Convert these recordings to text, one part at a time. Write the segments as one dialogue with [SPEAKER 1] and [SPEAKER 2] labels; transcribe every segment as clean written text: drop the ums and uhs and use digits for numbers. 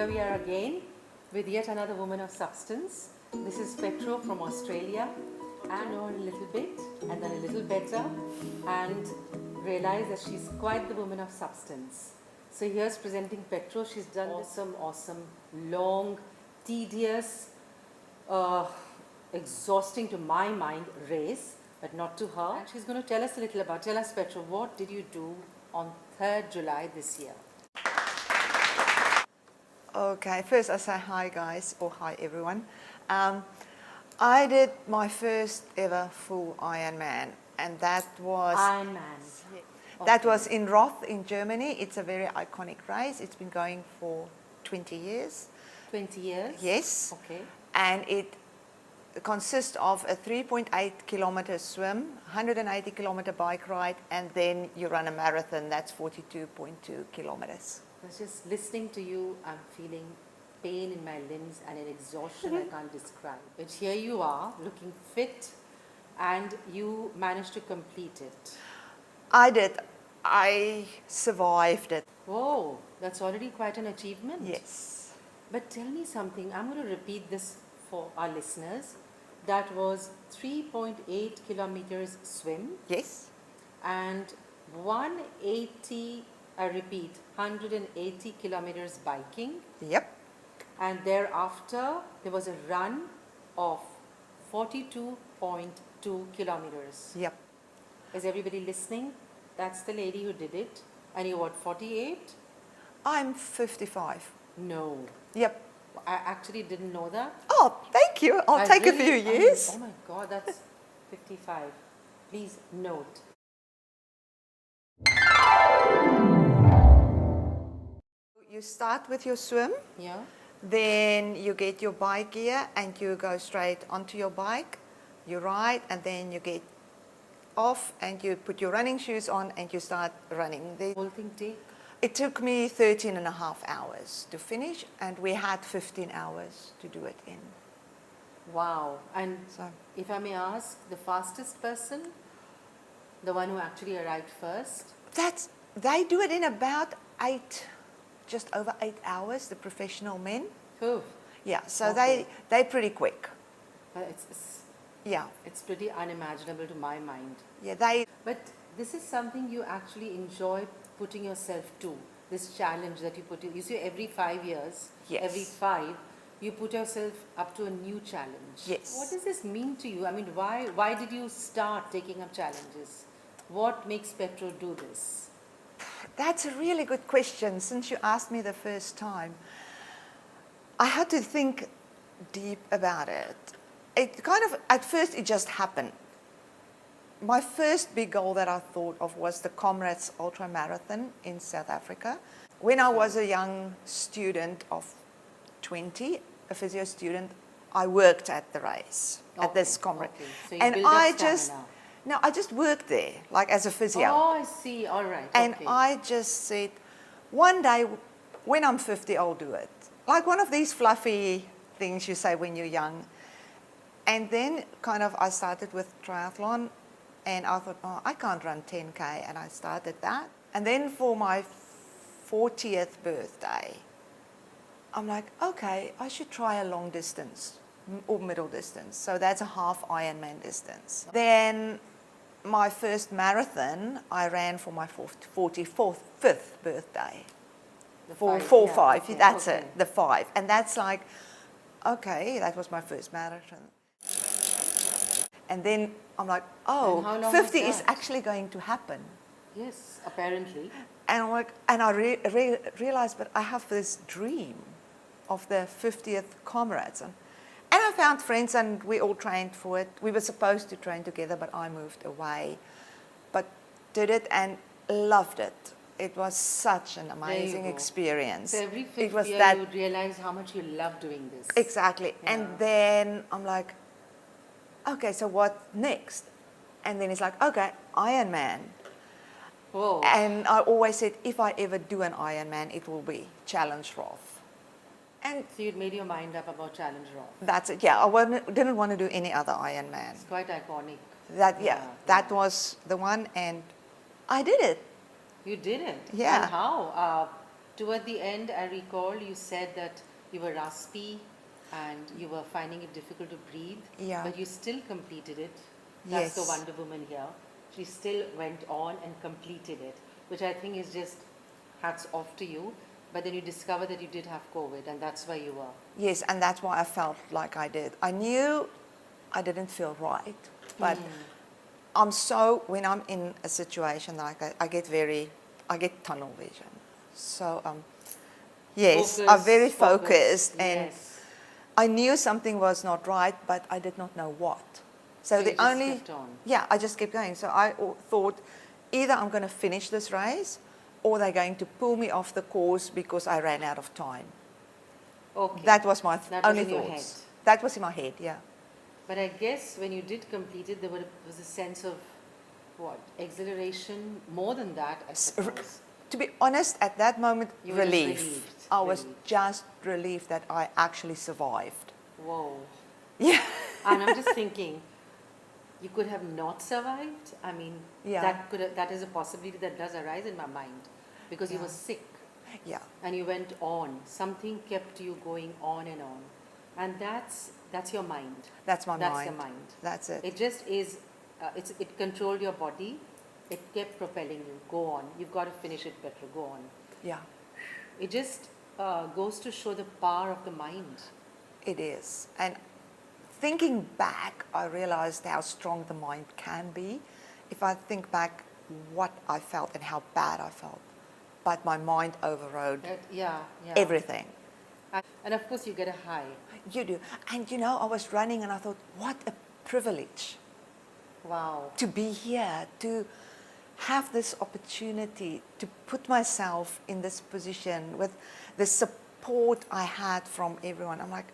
[SPEAKER 1] here we are again with yet another woman of substance. This is Petro from Australia. I know her a little bit and then a little better and realize that she's quite the woman of substance. So here's presenting Petro. She's done some awesome, long, tedious, exhausting to my mind race, but not to her. And she's going to tell us a little about, tell us Petro, what did you do on 3rd July this year?
[SPEAKER 2] Okay, first I say hi guys, or hi everyone. I did my first ever full Ironman, and that was...
[SPEAKER 1] Ironman.
[SPEAKER 2] That was in Roth in Germany. It's a very iconic race. It's been going for 20 years.
[SPEAKER 1] 20 years?
[SPEAKER 2] Yes.
[SPEAKER 1] Okay.
[SPEAKER 2] And it consists of a 3.8 kilometer swim, 180 kilometer bike ride, and then you run a marathon. That's 42.2 kilometers.
[SPEAKER 1] I was just listening to you, I'm feeling pain in my limbs and an exhaustion I can't describe. But here you are, looking fit, and you managed to complete it.
[SPEAKER 2] I did. I survived it.
[SPEAKER 1] Whoa, that's already quite an achievement.
[SPEAKER 2] Yes.
[SPEAKER 1] But tell me something, I'm going to repeat this for our listeners. That was 3.8 kilometers swim.
[SPEAKER 2] Yes.
[SPEAKER 1] And 180, I repeat, 180 kilometers biking.
[SPEAKER 2] Yep.
[SPEAKER 1] And thereafter, there was a run of 42.2 kilometers.
[SPEAKER 2] Yep.
[SPEAKER 1] Is everybody listening? That's the lady who did it. And you're what, 48?
[SPEAKER 2] I'm 55.
[SPEAKER 1] No.
[SPEAKER 2] Yep.
[SPEAKER 1] I actually didn't know that.
[SPEAKER 2] Oh, thank you. I'll take a few years.
[SPEAKER 1] Oh my God, that's 55. Please note.
[SPEAKER 2] You start with your swim.
[SPEAKER 1] Yeah.
[SPEAKER 2] Then you get your bike gear and you go straight onto your bike. You ride and then you get off and you put your running shoes on and you start running.
[SPEAKER 1] The whole thing take?
[SPEAKER 2] It took me 13 and a half hours to finish, and we had 15 hours to do it in.
[SPEAKER 1] Wow. And
[SPEAKER 2] So,
[SPEAKER 1] if I may ask, the fastest person, the one who actually arrived first?
[SPEAKER 2] they do it in about just over 8 hours, the professional men.
[SPEAKER 1] Oh.
[SPEAKER 2] Yeah, so
[SPEAKER 1] Okay.
[SPEAKER 2] they're pretty quick. Yeah.
[SPEAKER 1] It's pretty unimaginable to my mind.
[SPEAKER 2] Yeah,
[SPEAKER 1] But this is something you actually enjoy putting yourself to, this challenge that you put in. You see, every 5 years,
[SPEAKER 2] Yes.
[SPEAKER 1] every 5, you put yourself up to a new challenge.
[SPEAKER 2] Yes.
[SPEAKER 1] What does this mean to you? I mean, why did you start taking up challenges? What makes Petro do this?
[SPEAKER 2] That's a really good question. Since you asked me the first time, I had to think deep about it. It kind of, at first it just happened. My first big goal that I thought of was the Comrades Ultra Marathon in South Africa. When I was a young student of 20, a physio student, I worked at the race, at this Comrade.
[SPEAKER 1] Okay. So you
[SPEAKER 2] and
[SPEAKER 1] build up
[SPEAKER 2] I just worked there, like as a physio.
[SPEAKER 1] Oh, I see. All right.
[SPEAKER 2] And
[SPEAKER 1] okay.
[SPEAKER 2] I just said, one day when I'm 50, I'll do it. Like one of these fluffy things you say when you're young. And then kind of I started with triathlon, and I thought, oh, I can't run 10K, and I started that. And then for my 40th birthday, I'm like, okay, I should try a long distance or middle distance. So that's a half Ironman distance. Then my first marathon, I ran for my 45th birthday.
[SPEAKER 1] The
[SPEAKER 2] 5,
[SPEAKER 1] okay,
[SPEAKER 2] that's
[SPEAKER 1] okay.
[SPEAKER 2] it, the 5. And that's like, okay, that was my first marathon. And then I'm like,
[SPEAKER 1] And how
[SPEAKER 2] oh,
[SPEAKER 1] long
[SPEAKER 2] 50
[SPEAKER 1] was
[SPEAKER 2] is
[SPEAKER 1] that?
[SPEAKER 2] actually going to happen.
[SPEAKER 1] Yes, apparently.
[SPEAKER 2] And I'm like, and I realized, but I have this dream of the 50th Comrades. And I found friends and we all trained for it. We were supposed to train together, but I moved away. But did it and loved it. It was such an amazing experience.
[SPEAKER 1] So every 5th
[SPEAKER 2] it was
[SPEAKER 1] year
[SPEAKER 2] that,
[SPEAKER 1] you would realize how much you love doing this.
[SPEAKER 2] Exactly.
[SPEAKER 1] Yeah.
[SPEAKER 2] And then I'm like, okay, so what next? And then it's like, okay, Ironman.
[SPEAKER 1] Whoa.
[SPEAKER 2] And I always said, if I ever do an Ironman, it will be Challenge Roth. And
[SPEAKER 1] So you'd made your mind up about Challenge Roth.
[SPEAKER 2] that's it. Yeah, didn't want to do any other Ironman.
[SPEAKER 1] It's quite iconic.
[SPEAKER 2] That was the one, and I did it.
[SPEAKER 1] You did it.
[SPEAKER 2] Yeah.
[SPEAKER 1] And how? Toward the end, I recall you said that you were raspy and you were finding it difficult to breathe,
[SPEAKER 2] Yeah.
[SPEAKER 1] but you still completed it. That's the
[SPEAKER 2] Yes.
[SPEAKER 1] Wonder Woman here. She still went on and completed it, which I think is just hats off to you. But then you discovered that you did have COVID, and that's why you were.
[SPEAKER 2] Yes, and that's why I felt like I did. I knew I didn't feel right, but when I'm in a situation like that, I get tunnel vision. So, yes, I'm very focused, and
[SPEAKER 1] yes.
[SPEAKER 2] I knew something was not right, but I did not know what.
[SPEAKER 1] So you just kept on.
[SPEAKER 2] Yeah, I just kept going. So I thought either I'm going to finish this race or they're going to pull me off the course because I ran out of time.
[SPEAKER 1] Okay.
[SPEAKER 2] That was my
[SPEAKER 1] That
[SPEAKER 2] only
[SPEAKER 1] was in your
[SPEAKER 2] thoughts.
[SPEAKER 1] head.
[SPEAKER 2] That was in my head, yeah.
[SPEAKER 1] But I guess when you did complete it, there was a sense of what? Exhilaration? More than that, I suppose.
[SPEAKER 2] To be honest, at that moment,
[SPEAKER 1] You were just
[SPEAKER 2] relief.
[SPEAKER 1] relieved.
[SPEAKER 2] I was
[SPEAKER 1] Relieved.
[SPEAKER 2] just relieved that I actually survived.
[SPEAKER 1] Whoa.
[SPEAKER 2] Yeah.
[SPEAKER 1] And I'm just thinking, you could have not survived. I mean,
[SPEAKER 2] Yeah.
[SPEAKER 1] that is a possibility that does arise in my mind, because you
[SPEAKER 2] Yeah.
[SPEAKER 1] were sick
[SPEAKER 2] Yeah.
[SPEAKER 1] and you went on. Something kept you going on, and that's your mind.
[SPEAKER 2] That's my mind.
[SPEAKER 1] That's your mind.
[SPEAKER 2] That's it.
[SPEAKER 1] It just is. It controlled your body. It kept propelling you. Go on. You've got to finish it, Petro. Go on.
[SPEAKER 2] Yeah,
[SPEAKER 1] It just goes to show the power of the mind.
[SPEAKER 2] it is. And thinking back, I realized how strong the mind can be. If I think back what I felt and how bad I felt, but my mind overrode
[SPEAKER 1] Yeah.
[SPEAKER 2] everything.
[SPEAKER 1] And of course, you get a high.
[SPEAKER 2] You do. And you know, I was running and I thought, what a privilege
[SPEAKER 1] Wow.
[SPEAKER 2] to be here, to have this opportunity to put myself in this position with the support I had from everyone. I'm like,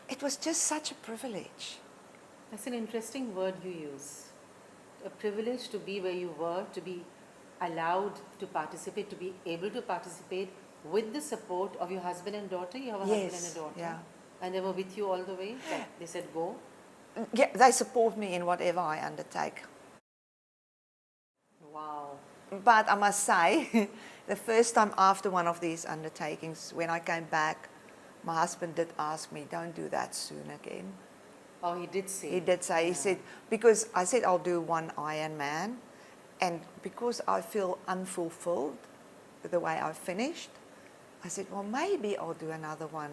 [SPEAKER 2] it was just such a privilege.
[SPEAKER 1] That's an interesting word you use. A privilege to be where you were, to be allowed to participate, to be able to participate with the support of your husband and daughter. You have a husband and a daughter.
[SPEAKER 2] Yeah.
[SPEAKER 1] And they were with you all the way. They said go.
[SPEAKER 2] Yeah, they support me in whatever I undertake.
[SPEAKER 1] Wow.
[SPEAKER 2] But I must say, the first time after one of these undertakings, when I came back, my husband did ask me, don't do that soon again.
[SPEAKER 1] Oh, he did say.
[SPEAKER 2] He did say, he said, because I said I'll do one Ironman, and because I feel unfulfilled with the way I finished, I said, well, maybe I'll do another one.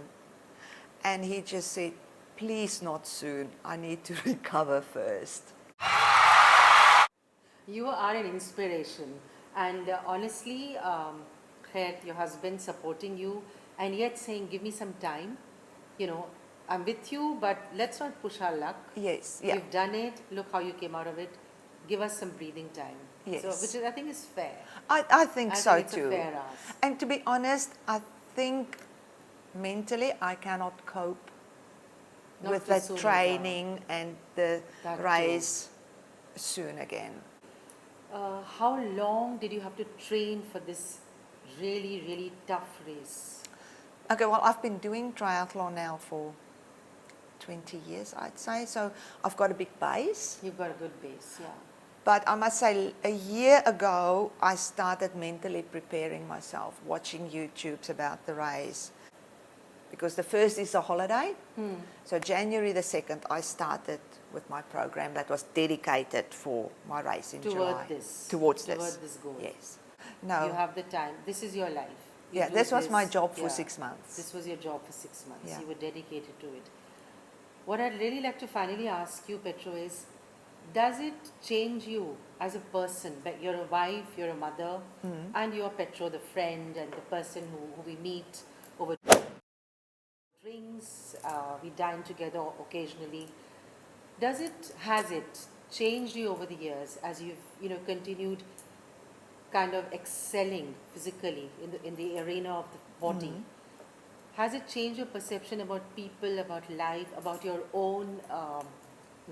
[SPEAKER 2] And he just said, please not soon. I need to recover first.
[SPEAKER 1] You are an inspiration. And honestly, your husband supporting you and yet saying, give me some time. You know, I'm with you, but let's not push our luck.
[SPEAKER 2] Yes, yeah.
[SPEAKER 1] You've done it. Look how you came out of it. Give us some breathing time.
[SPEAKER 2] Yes.
[SPEAKER 1] So, which is, I think is fair.
[SPEAKER 2] I think so
[SPEAKER 1] it's
[SPEAKER 2] too.
[SPEAKER 1] A fair ask.
[SPEAKER 2] And to be honest, I think mentally I cannot cope
[SPEAKER 1] Not
[SPEAKER 2] with
[SPEAKER 1] for
[SPEAKER 2] the
[SPEAKER 1] soon,
[SPEAKER 2] training and the
[SPEAKER 1] That too.
[SPEAKER 2] race soon again.
[SPEAKER 1] How long did you have to train for this really, really tough race?
[SPEAKER 2] Okay, well, I've been doing triathlon now for 20 years, I'd say, so I've got a big base.
[SPEAKER 1] You've got a good base, yeah.
[SPEAKER 2] But I must say, a year ago, I started mentally preparing myself, watching YouTubes about the race. Because the first is a holiday. So January the 2nd, I started with my program that was dedicated for my race in July. Towards this
[SPEAKER 1] goal.
[SPEAKER 2] Yes. No.
[SPEAKER 1] You have the time. This is your life. You
[SPEAKER 2] Yeah,
[SPEAKER 1] do
[SPEAKER 2] this was my job for 6 months.
[SPEAKER 1] This was your job for 6 months.
[SPEAKER 2] Yeah.
[SPEAKER 1] You were dedicated to it. What I'd really like to finally ask you, Petro, is does it change you as a person? But you're a wife, you're a mother, and you're Petro, the friend and the person who we meet over drinks, we dine together occasionally. Has it changed you over the years as you've continued kind of excelling physically in the arena of the body? Has it changed your perception about people, about life, about your own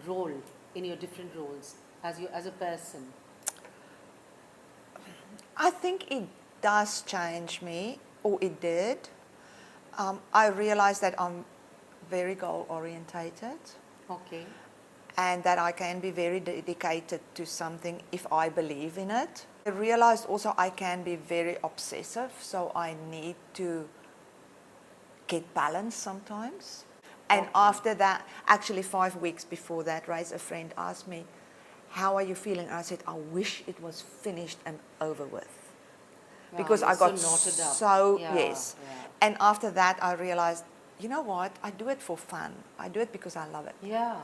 [SPEAKER 1] role in your different roles as a person?
[SPEAKER 2] I think it does change me, or it did. I realized that I'm very goal orientated.
[SPEAKER 1] Okay.
[SPEAKER 2] And that I can be very dedicated to something if I believe in it. I realized also I can be very obsessive, so I need to get balance sometimes. And after that, actually 5 weeks before that race, a friend asked me, how are you feeling? And I said, I wish it was finished and over with.
[SPEAKER 1] Wow,
[SPEAKER 2] Because
[SPEAKER 1] you're
[SPEAKER 2] I got
[SPEAKER 1] so knotted up.
[SPEAKER 2] so,
[SPEAKER 1] Yeah,
[SPEAKER 2] yes.
[SPEAKER 1] yeah.
[SPEAKER 2] And after that, I realized, you know what? I do it for fun. I do it because I love it.
[SPEAKER 1] Yeah.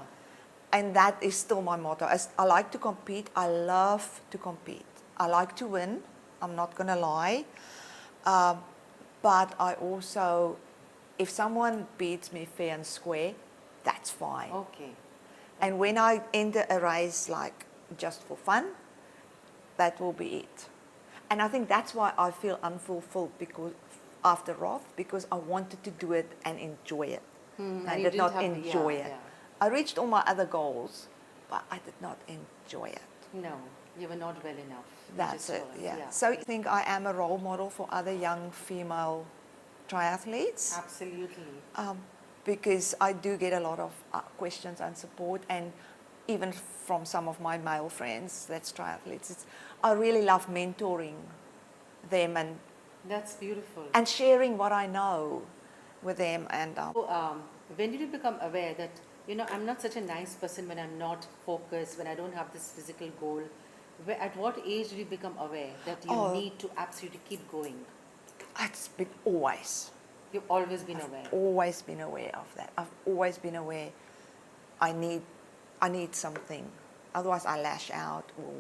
[SPEAKER 2] And that is still my motto. I like to compete. I love to compete. I like to win. I'm not going to lie. But I also, if someone beats me fair and square, that's fine.
[SPEAKER 1] Okay.
[SPEAKER 2] And when I enter a race like just for fun, that will be it. And I think that's why I feel unfulfilled because after Roth, because I wanted to do it and enjoy it.
[SPEAKER 1] And
[SPEAKER 2] I
[SPEAKER 1] you
[SPEAKER 2] did
[SPEAKER 1] didn't
[SPEAKER 2] not
[SPEAKER 1] have the-
[SPEAKER 2] enjoy
[SPEAKER 1] yeah,
[SPEAKER 2] it.
[SPEAKER 1] yeah.
[SPEAKER 2] I reached all my other goals, but I did not enjoy it.
[SPEAKER 1] No, you were not well enough. You
[SPEAKER 2] That's
[SPEAKER 1] just
[SPEAKER 2] it,
[SPEAKER 1] weren't.
[SPEAKER 2] yeah. So I think I am a role model for other young female triathletes.
[SPEAKER 1] Absolutely.
[SPEAKER 2] Because I do get a lot of questions and support, and even from some of my male friends that's triathletes. I really love mentoring them
[SPEAKER 1] That's beautiful.
[SPEAKER 2] and sharing what I know with them. And
[SPEAKER 1] So, when did you become aware that, I'm not such a nice person when I'm not focused, when I don't have this physical goal? At what age did you become aware that you need to absolutely keep going?
[SPEAKER 2] it's been always.
[SPEAKER 1] You've always been aware.
[SPEAKER 2] Always been aware of that. I've always been aware I need something. Otherwise I lash out or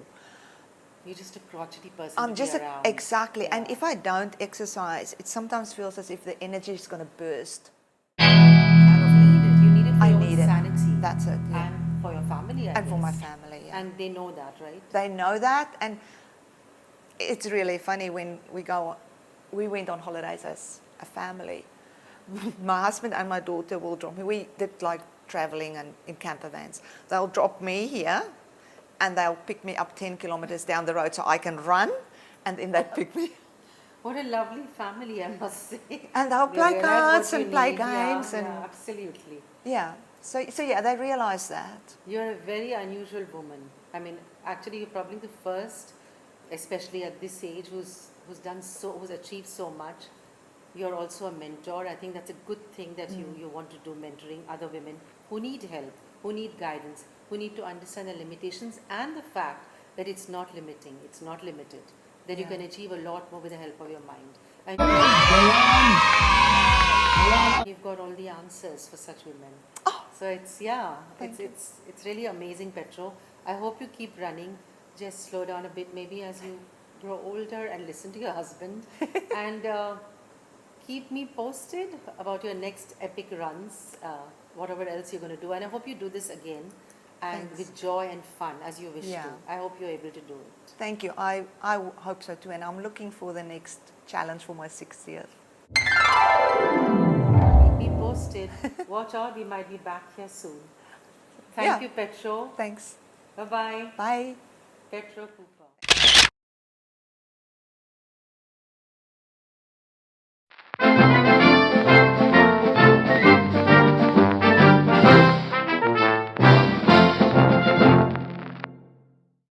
[SPEAKER 1] You're just a crotchety person
[SPEAKER 2] I'm
[SPEAKER 1] to
[SPEAKER 2] just
[SPEAKER 1] be around.
[SPEAKER 2] exactly.
[SPEAKER 1] Yeah.
[SPEAKER 2] And if I don't exercise, it sometimes feels as if the energy is going to burst.
[SPEAKER 1] Kind of need it. You need it for
[SPEAKER 2] I
[SPEAKER 1] your
[SPEAKER 2] need
[SPEAKER 1] own
[SPEAKER 2] it.
[SPEAKER 1] sanity.
[SPEAKER 2] That's it, yeah.
[SPEAKER 1] And for your family, I
[SPEAKER 2] And for my
[SPEAKER 1] guess.
[SPEAKER 2] family, yeah.
[SPEAKER 1] And they know that, right?
[SPEAKER 2] They know that, and it's really funny when we went on holidays as a family. My husband and my daughter will drop me. We did like traveling and in camper vans. They'll drop me here and they'll pick me up 10 kilometers down the road so I can run, and then they pick me.
[SPEAKER 1] What a lovely family, I must say.
[SPEAKER 2] And they'll
[SPEAKER 1] They
[SPEAKER 2] play
[SPEAKER 1] realize
[SPEAKER 2] cards
[SPEAKER 1] what you
[SPEAKER 2] and play
[SPEAKER 1] need.
[SPEAKER 2] games
[SPEAKER 1] Yeah,
[SPEAKER 2] and
[SPEAKER 1] yeah, absolutely.
[SPEAKER 2] yeah. So yeah, they realize that.
[SPEAKER 1] You're a very unusual woman. I mean, actually, you're probably the first, especially at this age, who's achieved so much. You're also a mentor. I think that's a good thing that you want to do, mentoring other women who need help, who need guidance, who need to understand the limitations and the fact that it's not limiting, it's not limited, that you
[SPEAKER 2] Yeah.
[SPEAKER 1] can achieve a lot more with the help of your mind. And you've got all the answers for such women. So it's really amazing, Petro. I hope you keep running. Just slow down a bit maybe as you grow older and listen to your husband. And keep me posted about your next epic runs, whatever else you're going to do. And I hope you do this again and
[SPEAKER 2] Thanks.
[SPEAKER 1] with joy and fun as you wish
[SPEAKER 2] Yeah.
[SPEAKER 1] to. I hope you're able to do it.
[SPEAKER 2] Thank you. I hope so too, and I'm looking for the next challenge for my 60th.
[SPEAKER 1] Keep me posted. Watch out, we might be back here soon. Thank
[SPEAKER 2] Yeah.
[SPEAKER 1] you, Petro.
[SPEAKER 2] Thanks.
[SPEAKER 1] Bye-bye.
[SPEAKER 2] Bye.
[SPEAKER 1] Petro Kuiper.